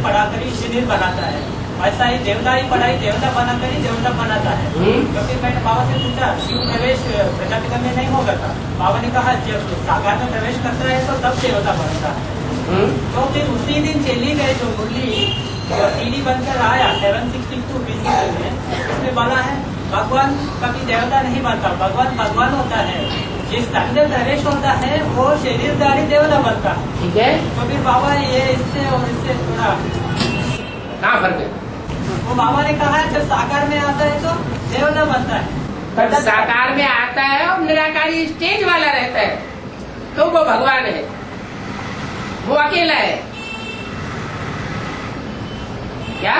बनाता है, वैसा ही देवता बनाकर ही देवता बनाता है। तो फिर मैंने बाबा से पूछा शिव प्रवेश प्रजापिता में नहीं होगा था? बाबा ने कहा जब साकार में प्रवेश करता है तो तब देवता बनता है। तो फिर उसी दिन चली गए जो मुरली सीढ़ी बनकर आया 762 BC में, उसमें बोला है भगवान कभी देवता नहीं बनता, भगवान होता है, जिस अंदर प्रवेश होता है वो शरीरधारी देवता बनता है। ठीक है, तो फिर बाबा ये इससे और इससे थोड़ा कहाँ फर्क है? वो बाबा ने कहा है जब साकार में आता है तो देवता बनता है, जब साकार में आता है और निराकारी स्टेज वाला रहता है तो वो भगवान है, वो अकेला है। क्या?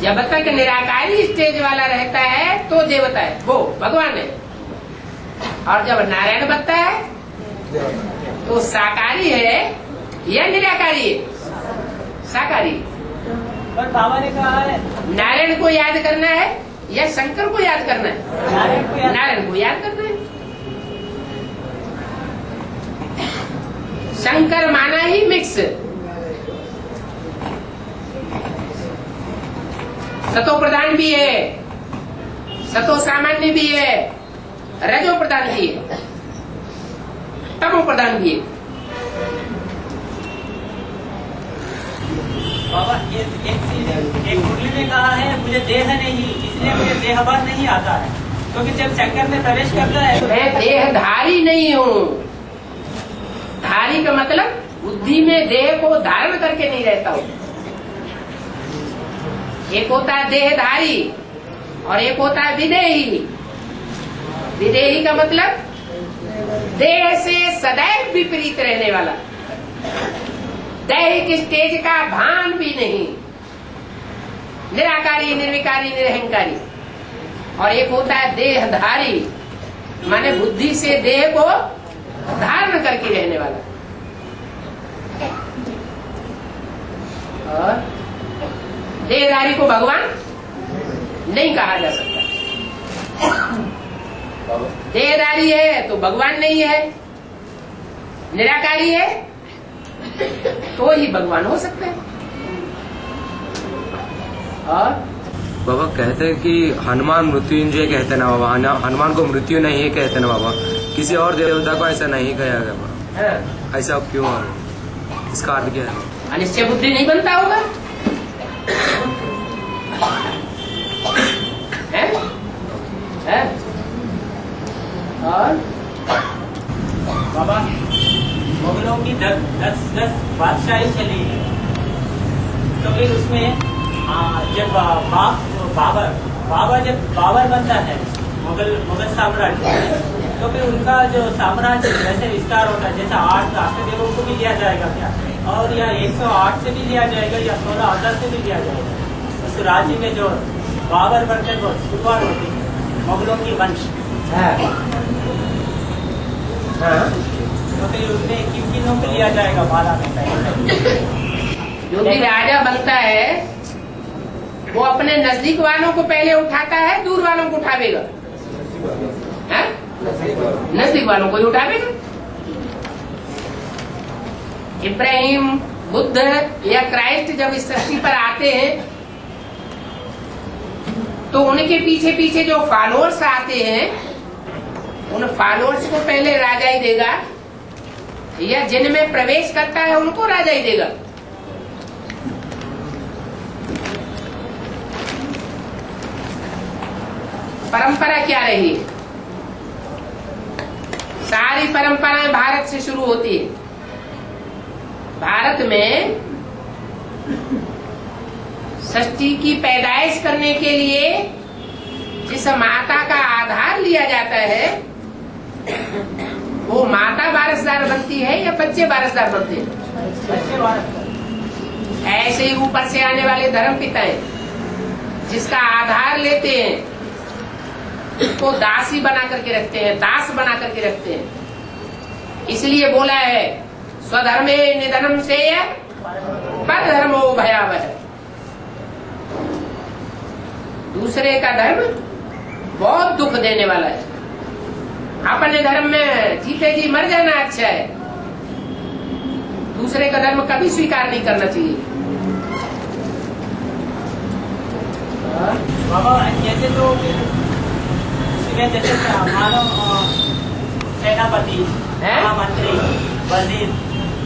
जब तक निराकारी स्टेज वाला रहता है तो देवता है, वो भगवान है। और जब नारायण बनता है तो साकारी है या निराकारी है? शाकाहारी। पर बाबा ने कहा है नारायण को याद करना है या शंकर को याद करना है? नारायण को याद करना है। शंकर माना ही मिक्स, सतो प्रधान भी है, सतो सामान्य भी है, रजो प्रधान भी है, तमो प्रधान भी है। बाबा एक मुरली में कहा है मुझे देह नहीं, इसलिए मुझे देहभान नहीं आता है, क्योंकि जब शंकर में प्रवेश करता है तो मैं देहधारी नहीं हूँ। धारी का मतलब बुद्धि में देह को धारण करके नहीं रहता हूँ। एक होता है देहधारी और एक होता है विदेही। विदेही का मतलब देह से सदैव विपरीत रहने वाला, दैहिक स्टेज का भान भी नहीं, निराकारी, निर्विकारी, निरहंकारी। और एक होता है देहधारी, माने बुद्धि से देह को धारण करके रहने वाला। और देहधारी को भगवान नहीं कहा जा सकता। देहधारी है तो भगवान नहीं है, निराकारी है तो ही भगवान हो सकता है। और बाबा कहते हैं कि हनुमान मृत्युंजय कहते ना बाबा, हनुमान को मृत्यु नहीं कहते ना बाबा, किसी और देवता को ऐसा नहीं कहा गया बाबा, ऐसा क्यों? इसका अर्थ क्या है? अनिश्चय बुद्धि नहीं बनता होगा है? और बाबा मुगलों की 10 बादशाही चली है, तो फिर उसमें जब बाबर जब बाबर बनता है मुगल साम्राज्य, तो फिर उनका जो साम्राज्य जैसे विस्तार होता है, जैसे 8 राष्ट्रदेवों को भी लिया जाएगा क्या, और या 108 से भी लिया जाएगा या 16,000 से भी लिया जाएगा। उस राज्य में जो बाबर बनते तो शुरुआत होती है मुगलों की वंश। तो फिर उसमें किन को लिया जाएगा बाला में? जो भी राजा बनता है वो अपने नजदीक वालों को पहले उठाता है, दूर वालों को उठावेगा? नजदीक वालों को ही उठावेगा। इब्राहिम, बुद्ध या क्राइस्ट जब इस सृष्टि पर आते हैं तो उनके पीछे पीछे जो फॉलोअर्स आते हैं उन फॉलोअर्स को पहले राजा ही देगा, या जिनमें प्रवेश करता है उनको राजा ही देगा? परंपरा क्या रही है? सारी परंपराएं भारत से शुरू होती है। भारत में सृष्टि की पैदाइश करने के लिए जिस माता का आधार लिया जाता है वो माता वारसदार बनती है या बच्चे वारसदार बनते हैं? ऐसे ही ऊपर से आने वाले धर्म पिताएं जिसका आधार लेते हैं उसको दासी बना करके रखते हैं, दास बना करके रखते हैं। इसलिए बोला है स्वधर्मे निधनम से परधर्मो भयावह। दूसरे का धर्म बहुत दुख देने वाला है। अपने धर्म में जीते जी मर जाना अच्छा है, दूसरे का धर्म कभी स्वीकार नहीं करना चाहिए। बाबा जैसे तो जैसे मानो सेनापति, महामंत्री, वजीर,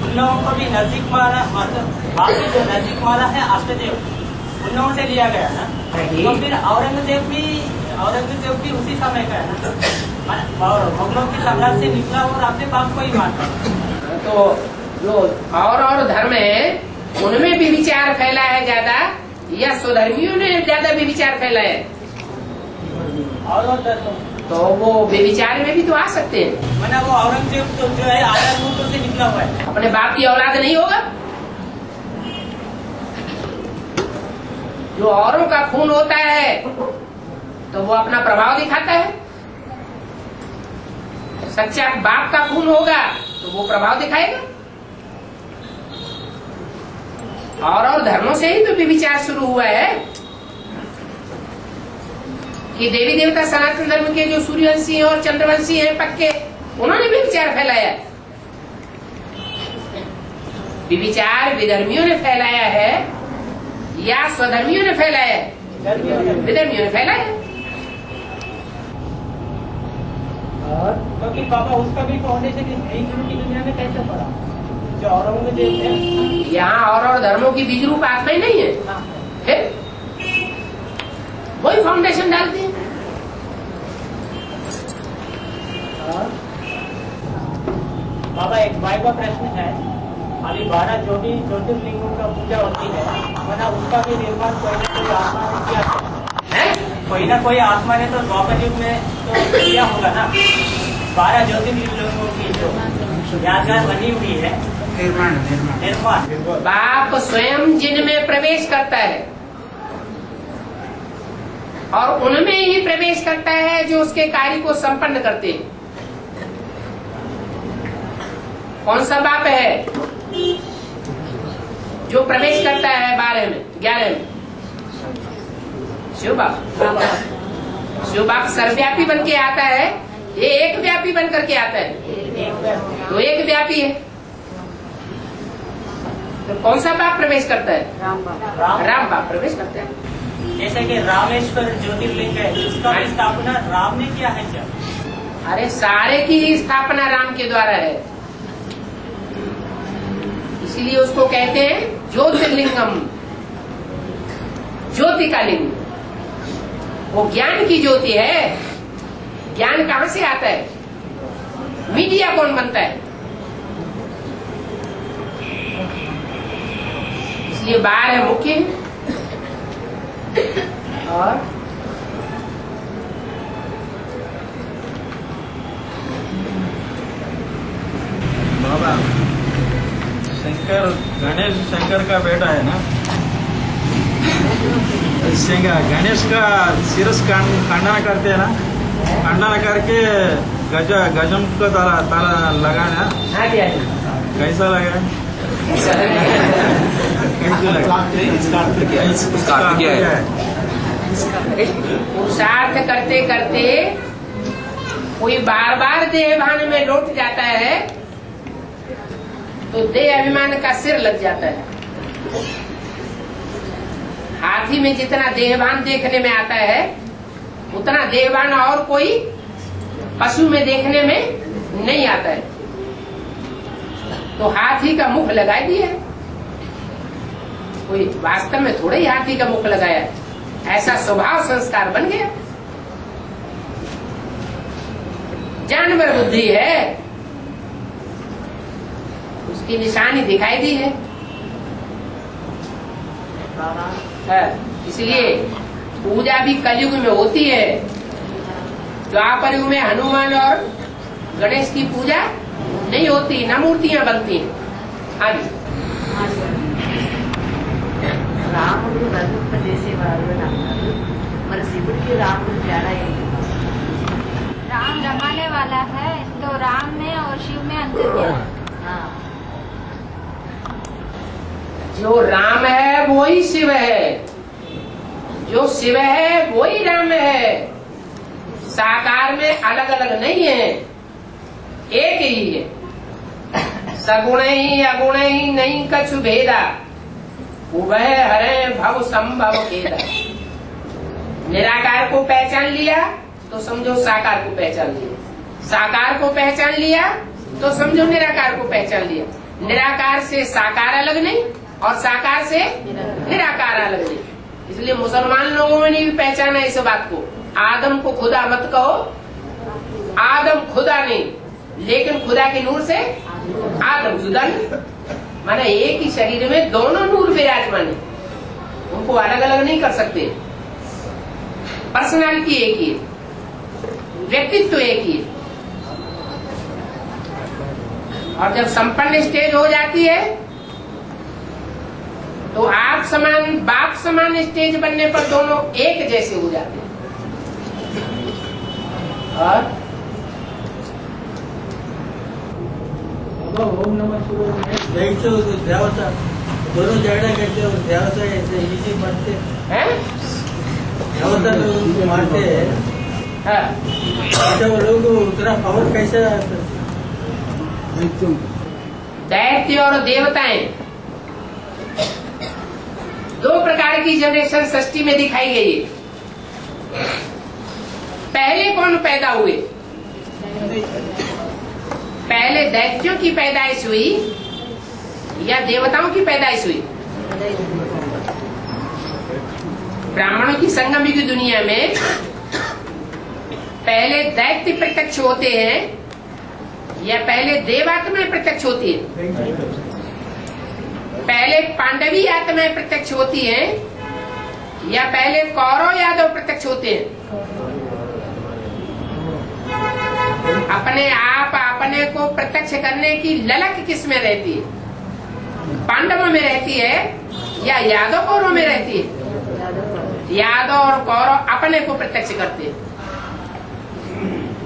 उन लोगों को भी नजदीक वाला, मतलब बाकी जो नजदीक वाला है अष्टदेव, उन लोगों से लिया गया ना। तो फिर औरंगजेब भी उसी समय का है ना, और मुगलों की साम्राज्य से निकला और अपने बाप को ही मानता। तो जो और धर्म है उनमें भी विचार फैला है ज्यादा, या स्वधर्मियों ने ज्यादा भी विचार फैला है? तो वो बेविचार में भी तो आ सकते हैं। मैंने वो औरंगजेब तो जो है आजाद मुल्कों से निकला हुआ है, अपने बाप की औलाद नहीं होगा? जो औरों का खून होता है तो वो अपना प्रभाव दिखाता है। सच्चा बाप का खून होगा तो वो प्रभाव दिखाएगा। और धर्मों से ही तो विचार शुरू हुआ है कि देवी देवता सनातन धर्म के जो सूर्यवंशी और चंद्रवंशी हैं पक्के, उन्होंने भी विचार फैलाया। विचार विधर्मियों ने फैलाया है या स्वधर्मियों ने फैलाया है? विधर्मियों ने फैलाया। क्योंकि बाबा उसका भी फाउंडेशन इस हिंदू की दुनिया में कैसे पड़ा? जो औरंगजेब थे, यहाँ और धर्मों की बीज रूप आत्माएं नहीं है, फिर वही फाउंडेशन डालती है। बाबा एक भाई का प्रश्न है, खाली 12 ज्योतिर्लिंगों का पूजा होती है, वरना उसका भी निर्माण कोई ना कोई आत्मा ने किया है? कोई ना कोई आत्मा ने तो द्वापर युग में तो किया होगा ना। 12 ज्योतिर्लिंगों की जो यादगार बनी हुई है, निर्माण बाप स्वयं जिनमें प्रवेश करता है और उनमें ही प्रवेश करता है जो उसके कार्य को संपन्न करते हैं। कौन सा बाप है जो प्रवेश करता है 12 में 11 में? शिव बाप। शिव बाप सर्वव्यापी बन के आता है, ये एक व्यापी बन करके आता है, तो एक व्यापी है। तो कौन सा बाप प्रवेश करता है? राम बाप प्रवेश करता है। जैसे कि रामेश्वर ज्योतिर्लिंग है, उसका भी स्थापना राम ने किया है क्या? अरे सारे की स्थापना राम के द्वारा है, इसीलिए उसको कहते हैं ज्योतिर्लिंगम, ज्योति का लिंग। वो ज्ञान की ज्योति है। ज्ञान कहाँ से आता है? मीडिया कौन बनता है? इसलिए 12 मुख्य और बाबा शंकर, गणेश शंकर का बेटा है ना, गणेश का सिरस खंडन करते हैं ना, खंडन करके गजम को ताला लगाना, कैसा लगा? पुरुषार्थ करते करते कोई बार बार देहभान में लौट जाता है तो देह अभिमान का सिर लग जाता है। हाथी में जितना देहभान देखने में आता है उतना देहभान और कोई पशु में देखने में नहीं आता है। तो हाथी का मुख लगा दिया, कोई वास्तव में थोड़ा ही हाथी का मुख लगाया, ऐसा स्वभाव संस्कार बन गया। जानवर बुद्धि है, उसकी निशानी दिखाई दी है। इसलिए पूजा भी कलयुग में होती है। द्वापर युग में हनुमान और गणेश की पूजा नहीं होती, न मूर्तियां बनती हैं। हाँ जी, రాముడు రఘుపదేశేవారు అని అన్నారు, మరి శివుడికి రాముడు తేడా ఏంటి? राम रमाने वाला है, तो राम में और शिव में अंतर क्या है? जो राम है वही शिव है, जो शिव है वही राम है। साकार में अलग अलग नहीं है, एक ही है। सगुण ही अगुण ही नहीं कछु भेदा, उभय हरे भव संभव खेदा। निराकार को पहचान लिया तो समझो साकार को पहचान लिया, साकार को पहचान लिया तो समझो निराकार को पहचान लिया। निराकार से साकार अलग नहीं और साकार से निराकार अलग नहीं। इसलिए मुसलमान लोगों में भी पहचाना इस बात को। आदम को खुदा मत कहो, आदम खुदा नहीं, लेकिन खुदा के नूर से आदम जुदा नहीं। माना एक ही शरीर में दोनों नूर विराजमान है, उनको अलग अलग नहीं कर सकते। पर्सनालिटी एक ही है, व्यक्तित्व एक ही है। और जब संपन्न स्टेज हो जाती है तो आप समान बाप समान स्टेज बनने पर दोनों एक जैसे हो जाते हैं। और ओम नमः शिवाय जैसे देवता दोनों झगड़ा करते और देवता ऐसे इसी मारते हैं, देवता लोग उनको मारते हैं। वो लोग उतना पावर कैसे दैत्य और देवताएं दो प्रकार की जनरेशन सृष्टि में दिखाई गई है। पहले कौन पैदा हुए? पहले दैत्यों की पैदाइश हुई या देवताओं की पैदाइश हुई? ब्राह्मणों की संगम की दुनिया में पहले दैत्य प्रत्यक्ष होते हैं या पहले देवात्माएं प्रत्यक्ष होती है? पहले पांडवी आत्माएं प्रत्यक्ष होती हैं या पहले कौरव यादव प्रत्यक्ष होते हैं? अपने आप अपने को प्रत्यक्ष करने की ललक किस में रहती है? पांडवों में रहती है या यादव कौरव में रहती है? यादव और कौरव अपने को प्रत्यक्ष करते हैं,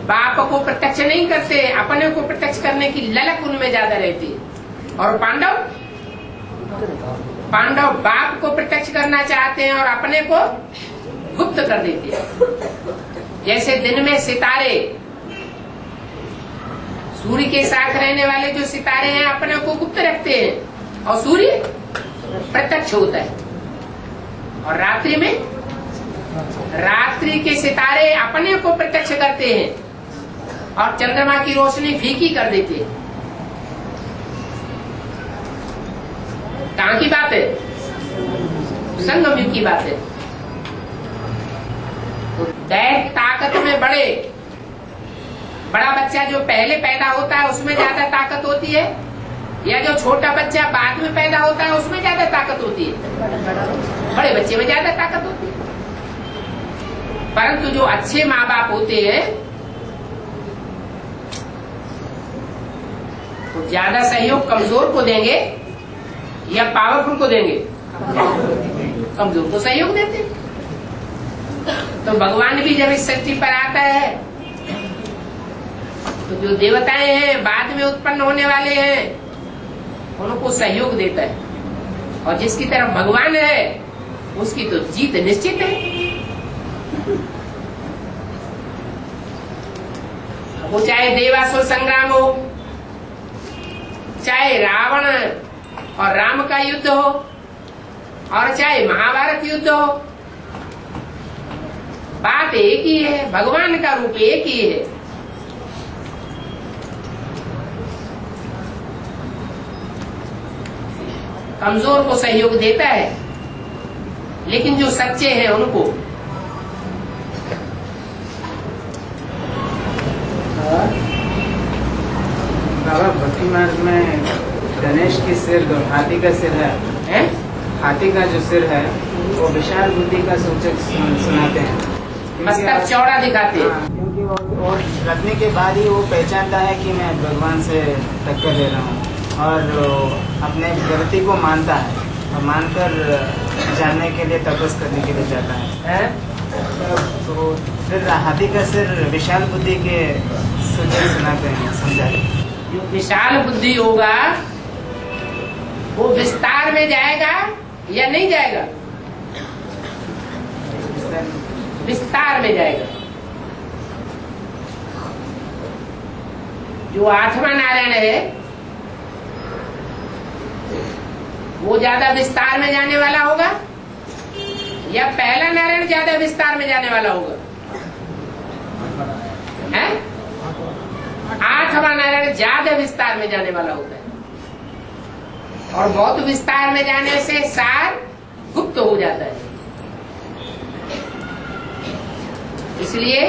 बाप को प्रत्यक्ष नहीं करते, अपने को प्रत्यक्ष करने की ललक उनमें ज्यादा रहती है। और पांडव बाप को प्रत्यक्ष करना चाहते हैं और अपने को गुप्त कर देते हैं। जैसे दिन में सितारे, सूर्य के साथ रहने वाले जो सितारे हैं अपने को गुप्त रखते हैं और सूर्य प्रत्यक्ष होता है। और रात्रि में रात्रि के सितारे अपने को प्रत्यक्ष करते हैं और चंद्रमा की रोशनी फीकी कर देते हैं। कहाँ की बात है? संगम युग की बात है। तो दैत्य ताकत में बड़ा बच्चा जो पहले पैदा होता है उसमें ज्यादा ताकत होती है या जो छोटा बच्चा बाद में पैदा होता है उसमें ज्यादा ताकत होती है? बड़े बच्चे में ज्यादा ताकत होती है। परंतु जो अच्छे माँ बाप होते हैं तो ज्यादा सहयोग कमजोर को देंगे या पावरफुल को देंगे? कमजोर को सहयोग देते। तो भगवान भी जब इस सृष्टि पर आता है तो जो देवताएं हैं बाद में उत्पन्न होने वाले हैं उनको सहयोग देता है और जिसकी तरफ भगवान है उसकी तो जीत निश्चित है। वो चाहे देवासुर संग्राम हो, चाहे रावण और राम का युद्ध हो और चाहे महाभारत युद्ध हो, बात एक ही है, भगवान का रूप एक ही है। कमजोर को सहयोग देता है लेकिन जो सच्चे हैं उनको बाबा भक्ति मार्ग में गणेश की सिर हाथी का सिर है? हाथी का जो सिर है वो विशाल बुद्धि का सूचक सुनाते हैं, मस्तक चौड़ा दिखाते हैं। क्योंकि वो रखने के बाद ही वो पहचानता है कि मैं भगवान से टक्कर ले रहा हूँ और अपने गलती को मानता है और मानकर जानने के लिए तपस करने के लिए जाता है। तो फिर हाथी का सिर विशाल बुद्धि के सूचक सुनाते हैं, समझाते। जो विशाल बुद्धि होगा वो विस्तार में जाएगा या नहीं जाएगा? विस्तार में जाएगा। जो आठवां नारायण है वो ज्यादा विस्तार में जाने वाला होगा या पहला नारायण ज्यादा विस्तार में जाने वाला होगा? है? आठवां नारायण ज्यादा विस्तार में जाने वाला होता है और बहुत विस्तार में जाने से सार गुप्त हो जाता है। इसलिए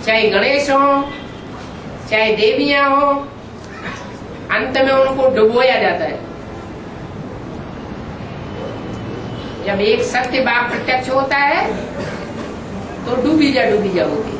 चाहे गणेश हो चाहे देवियां हो, अंत में उनको डुबोया जाता है। जब एक सत्य बाप प्रत्यक्ष होता है तो डूबी जा होती है।